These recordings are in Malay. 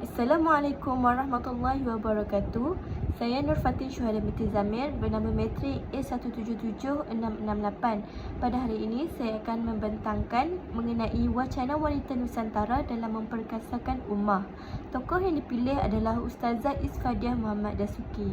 Assalamualaikum warahmatullahi wabarakatuh. Saya Nur Fatin Syuhada binti Zamir bernama metrik A177668. Pada hari ini saya akan membentangkan mengenai wacana wanita Nusantara dalam memperkasakan ummah. Tokoh yang dipilih adalah Ustazah Isfadiah Muhammad Dasuki.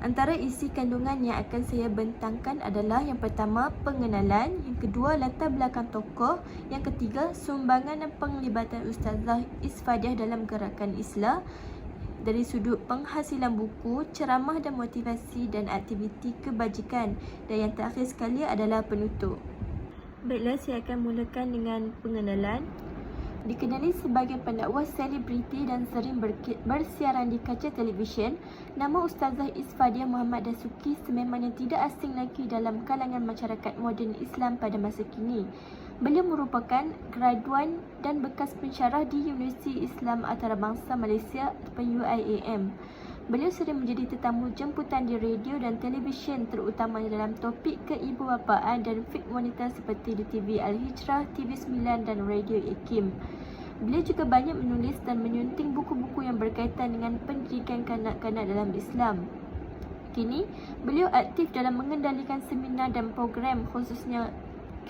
Antara isi kandungan yang akan saya bentangkan adalah yang pertama, pengenalan, yang kedua, latar belakang tokoh, yang ketiga, sumbangan dan penglibatan Ustazah Isfadiah dalam gerakan Islah dari sudut penghasilan buku, ceramah dan motivasi dan aktiviti kebajikan, dan yang terakhir sekali adalah penutup. Baiklah, saya akan mulakan dengan pengenalan. Dikenali sebagai pendakwah selebriti dan sering bersiaran di kaca televisyen, nama Ustazah Isfadiah Muhammad Dasuki sememangnya tidak asing lagi dalam kalangan masyarakat moden Islam pada masa kini. Beliau merupakan graduan dan bekas pensyarah di Universiti Islam Antarabangsa Malaysia atau UIAM. Beliau sering menjadi tetamu jemputan di radio dan televisyen, terutamanya dalam topik keibubapaan dan fit wanita seperti di TV Al-Hijrah, TV9 dan Radio Ikim. Beliau juga banyak menulis dan menyunting buku-buku yang berkaitan dengan pendidikan kanak-kanak dalam Islam. Kini, beliau aktif dalam mengendalikan seminar dan program khususnya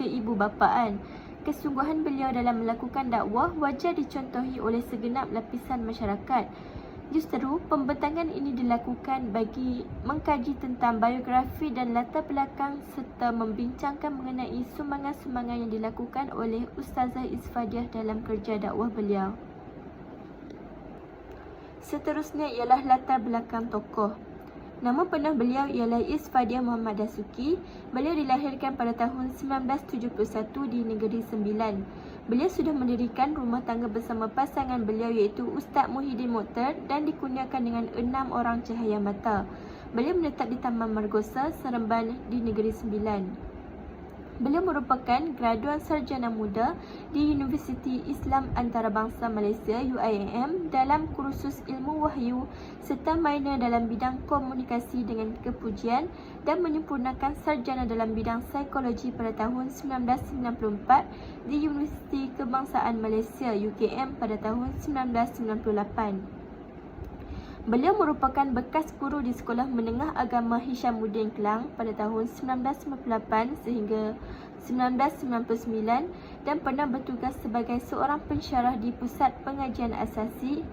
keibubapaan. Kesungguhan beliau dalam melakukan dakwah wajar dicontohi oleh segenap lapisan masyarakat. Justru, pembentangan ini dilakukan bagi mengkaji tentang biografi dan latar belakang serta membincangkan mengenai sumbangan-sumbangan yang dilakukan oleh Ustazah Isfadiah dalam kerja dakwah beliau. Seterusnya ialah latar belakang tokoh. Nama penuh beliau ialah Isfadiah Muhammad Dasuki. Beliau dilahirkan pada tahun 1971 di Negeri Sembilan. Beliau sudah mendirikan rumah tangga bersama pasangan beliau iaitu Ustaz Muhyiddin Mokhtar dan dikurniakan dengan 6 orang cahaya mata. Beliau menetap di Taman Margosa, Seremban di Negeri Sembilan. Beliau merupakan graduan sarjana muda di Universiti Islam Antarabangsa Malaysia UIAM dalam kursus ilmu wahyu serta minor dalam bidang komunikasi dengan kepujian dan menyempurnakan sarjana dalam bidang psikologi pada tahun 1994 di Universiti Kebangsaan Malaysia UKM pada tahun 1998. Beliau merupakan bekas guru di Sekolah Menengah Agama Hishamuddin Kelang pada tahun 1998 sehingga 1999 dan pernah bertugas sebagai seorang pensyarah di Pusat Pengajian Asasi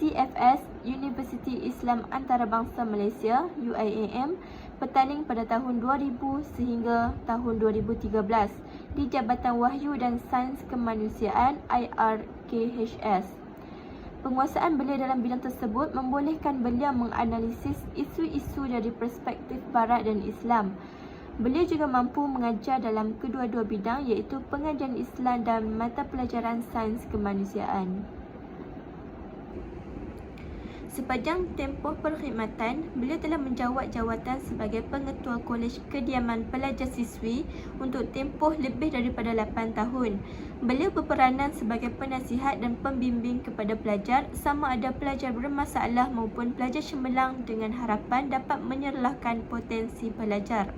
CFS Universiti Islam Antarabangsa Malaysia UIAM Petaling pada tahun 2000 sehingga tahun 2013 di Jabatan Wahyu dan Sains Kemanusiaan IRKHS. Penguasaan beliau dalam bidang tersebut membolehkan beliau menganalisis isu-isu dari perspektif Barat dan Islam. Beliau juga mampu mengajar dalam kedua-dua bidang iaitu pengajian Islam dan mata pelajaran sains kemanusiaan. Sepanjang tempoh perkhidmatan, beliau telah menjawat jawatan sebagai Pengetua Kolej Kediaman Pelajar Siswi untuk tempoh lebih daripada 8 tahun. Beliau berperanan sebagai penasihat dan pembimbing kepada pelajar, sama ada pelajar bermasalah maupun pelajar cemerlang dengan harapan dapat menyerlahkan potensi pelajar.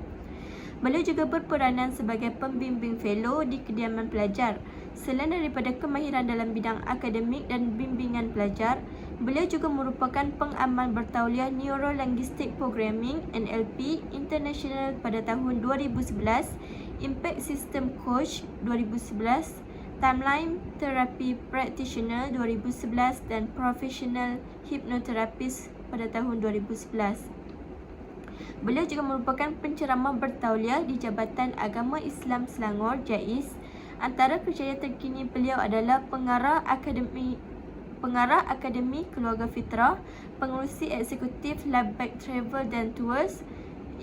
Beliau juga berperanan sebagai pembimbing fellow di kediaman pelajar. Selain daripada kemahiran dalam bidang akademik dan bimbingan pelajar, beliau juga merupakan pengamal bertauliah Neuro-Linguistic Programming NLP International pada tahun 2011, Impact System Coach 2011, Timeline Therapy Practitioner 2011 dan Professional Hypnotherapist pada tahun 2011. Beliau juga merupakan penceramah bertauliah di Jabatan Agama Islam Selangor JAIS. Antara kerjaya terkini beliau adalah pengarah Akademi Keluarga Fitrah, pengerusi eksekutif Labbaik Travel dan Tours,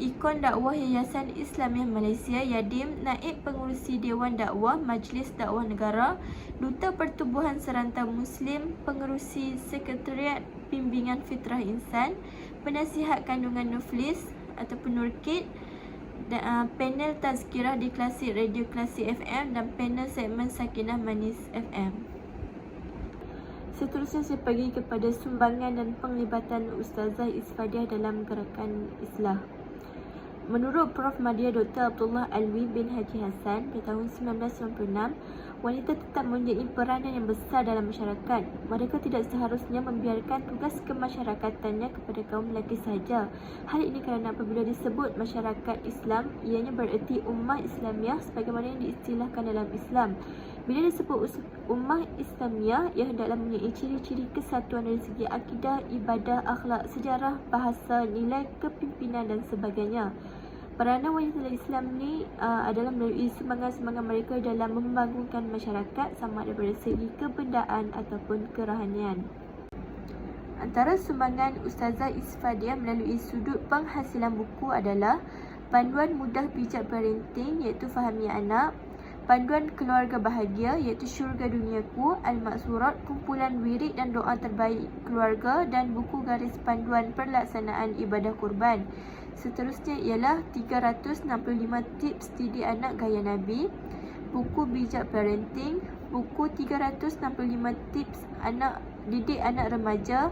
ikon dakwah Yayasan Islamiah Malaysia Yadim, naib pengerusi Dewan Dakwah Majlis Dakwah Negara, Duta Pertubuhan Serantau Muslim, pengerusi Sekretariat Bimbingan Fitrah Insan, penasihat kandungan Nuflis ataupun Nurkit, panel tazkirah di Klasik Radio Klasik FM dan panel segmen Sakinah Manis FM. Seterusnya saya pergi kepada sumbangan dan penglibatan Ustazah Isfadiah dalam gerakan Islah. Menurut Prof. Madya Dr. Abdullah Alwi bin Haji Hassan pada tahun 1996, wanita tetap mempunyai peranan yang besar dalam masyarakat. Mereka tidak seharusnya membiarkan tugas kemasyarakatannya kepada kaum lelaki sahaja. Hal ini kerana apabila disebut masyarakat Islam, ianya bererti ummah Islamiah sebagaimana yang diistilahkan dalam Islam. Bila disebut ummah Islamiah, ia hendaklah mempunyai ciri-ciri kesatuan dari segi akidah, ibadah, akhlak, sejarah, bahasa, nilai, kepimpinan dan sebagainya. Peranan wanita Islam ni adalah melalui sumbangan-sumbangan mereka dalam membangunkan masyarakat sama ada dari segi kebendaan ataupun kerohanian. Antara sumbangan Ustazah Isfadiah melalui sudut penghasilan buku adalah panduan mudah bijak parenting iaitu Fahami Anak, panduan keluarga bahagia iaitu Syurga Duniaku, Al-Maksurat, kumpulan wirid dan doa terbaik keluarga dan buku garis panduan pelaksanaan ibadah kurban. Seterusnya ialah 365 tips didik anak gaya Nabi, buku bijak parenting, buku 365 tips didik anak remaja,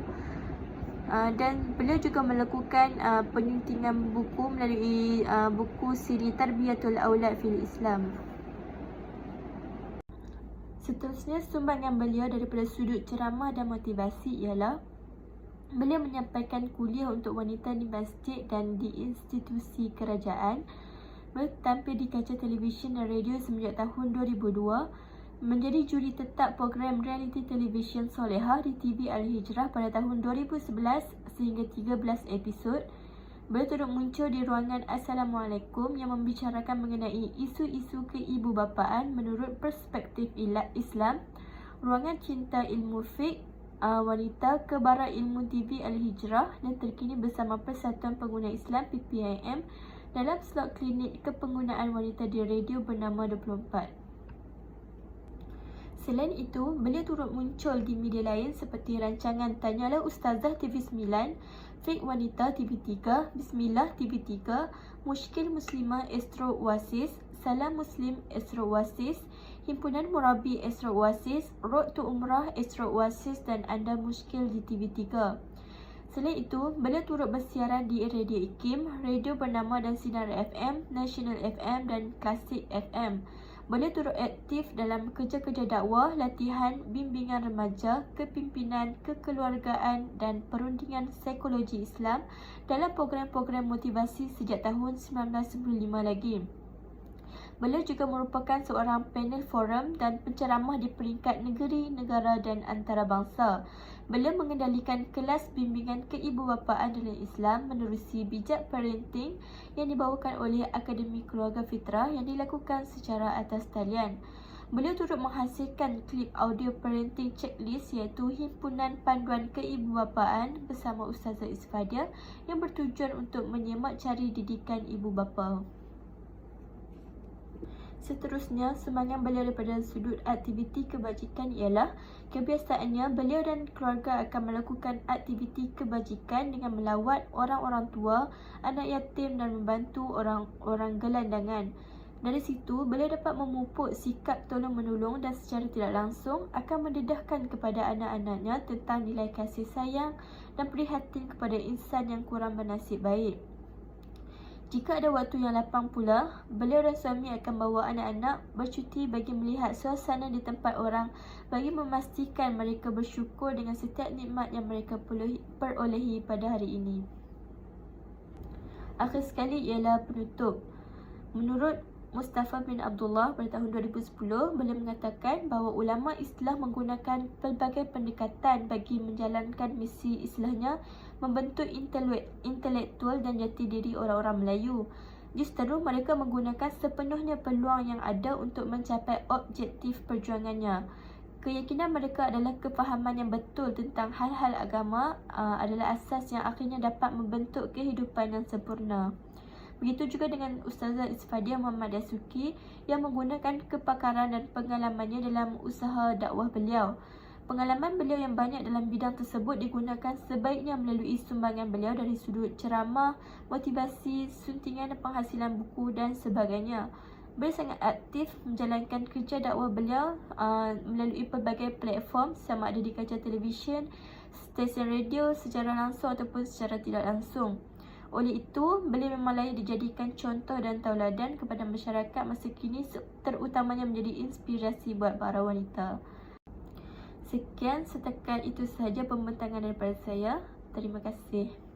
dan beliau juga melakukan penyuntingan buku melalui buku siri Tarbiyatul Aulad fil Islam. Seterusnya, sumbangan beliau daripada sudut ceramah dan motivasi ialah beliau menyampaikan kuliah untuk wanita di masjid dan di institusi kerajaan. Beliau tampil di kaca televisyen dan radio semenjak tahun 2002, menjadi juri tetap program reality televisyen Solehah di TV Al-Hijrah pada tahun 2011 sehingga 13 episod. Beliau turut muncul di ruangan Assalamualaikum yang membicarakan mengenai isu-isu keibubapaan menurut perspektif Islam, ruangan Cinta Ilmu Fiqh Wanita, Kebara Ilmu TV Al-Hijrah dan terkini bersama Persatuan Pengguna Islam PPIM dalam slot klinik kepenggunaan wanita di radio bernama 24. Selain itu, beliau turut muncul di media lain seperti rancangan Tanyalah Ustazah TV9, Fiqh Wanita TV3, Bismillah TV3, Mushkil Muslimah Astro Oasis, Salam Muslim Astro Oasis, Himpunan Murabi Astro Oasis, Road to Umrah Astro Oasis dan Anda Mushkil di TV3. Selain itu, beliau turut bersiaran di Radio IKIM, radio bernama dan Sinar FM, National FM dan Klasik FM. Beliau turut aktif dalam kerja-kerja dakwah, latihan, bimbingan remaja, kepimpinan, kekeluargaan dan perundingan psikologi Islam dalam program-program motivasi sejak tahun 1995 lagi. Beliau juga merupakan seorang panel forum dan penceramah di peringkat negeri, negara dan antarabangsa. Beliau mengendalikan kelas bimbingan keibubapaan dalam Islam menerusi bijak parenting yang dibawakan oleh Akademi Keluarga Fitrah yang dilakukan secara atas talian. Beliau turut menghasilkan klip audio parenting checklist iaitu Himpunan Panduan Keibubapaan bersama Ustazah Isfadiah yang bertujuan untuk menyemak cari didikan ibu bapa. Seterusnya, sumbangan beliau daripada sudut aktiviti kebajikan ialah kebiasaannya beliau dan keluarga akan melakukan aktiviti kebajikan dengan melawat orang-orang tua, anak yatim dan membantu orang-orang gelandangan. Dari situ, beliau dapat memupuk sikap tolong-menolong dan secara tidak langsung akan mendedahkan kepada anak-anaknya tentang nilai kasih sayang dan prihatin kepada insan yang kurang bernasib baik. Jika ada waktu yang lapang pula, beliau dan suami akan bawa anak-anak bercuti bagi melihat suasana di tempat orang bagi memastikan mereka bersyukur dengan setiap nikmat yang mereka perolehi pada hari ini. Akhir sekali ialah penutup. Menurut Mustafa bin Abdullah pada tahun 2010, beliau mengatakan bahawa ulama Islam menggunakan pelbagai pendekatan bagi menjalankan misi Islahnya membentuk intelektual dan jati diri orang-orang Melayu. Justeru mereka menggunakan sepenuhnya peluang yang ada untuk mencapai objektif perjuangannya. Keyakinan mereka adalah kefahaman yang betul tentang hal-hal agama adalah asas yang akhirnya dapat membentuk kehidupan yang sempurna. Begitu juga dengan Ustazah Isfadiah Muhammad Dasuki yang menggunakan kepakaran dan pengalamannya dalam usaha dakwah beliau. Pengalaman beliau yang banyak dalam bidang tersebut digunakan sebaiknya melalui sumbangan beliau dari sudut ceramah, motivasi, suntingan penghasilan buku dan sebagainya. Beliau sangat aktif menjalankan kerja dakwah beliau melalui pelbagai platform sama ada di kaca televisyen, stesen radio secara langsung ataupun secara tidak langsung. Oleh itu, beliau memang layak dijadikan contoh dan tauladan kepada masyarakat masa kini, terutamanya menjadi inspirasi buat para wanita. Sekian, setakat itu sahaja pembentangan daripada saya. Terima kasih.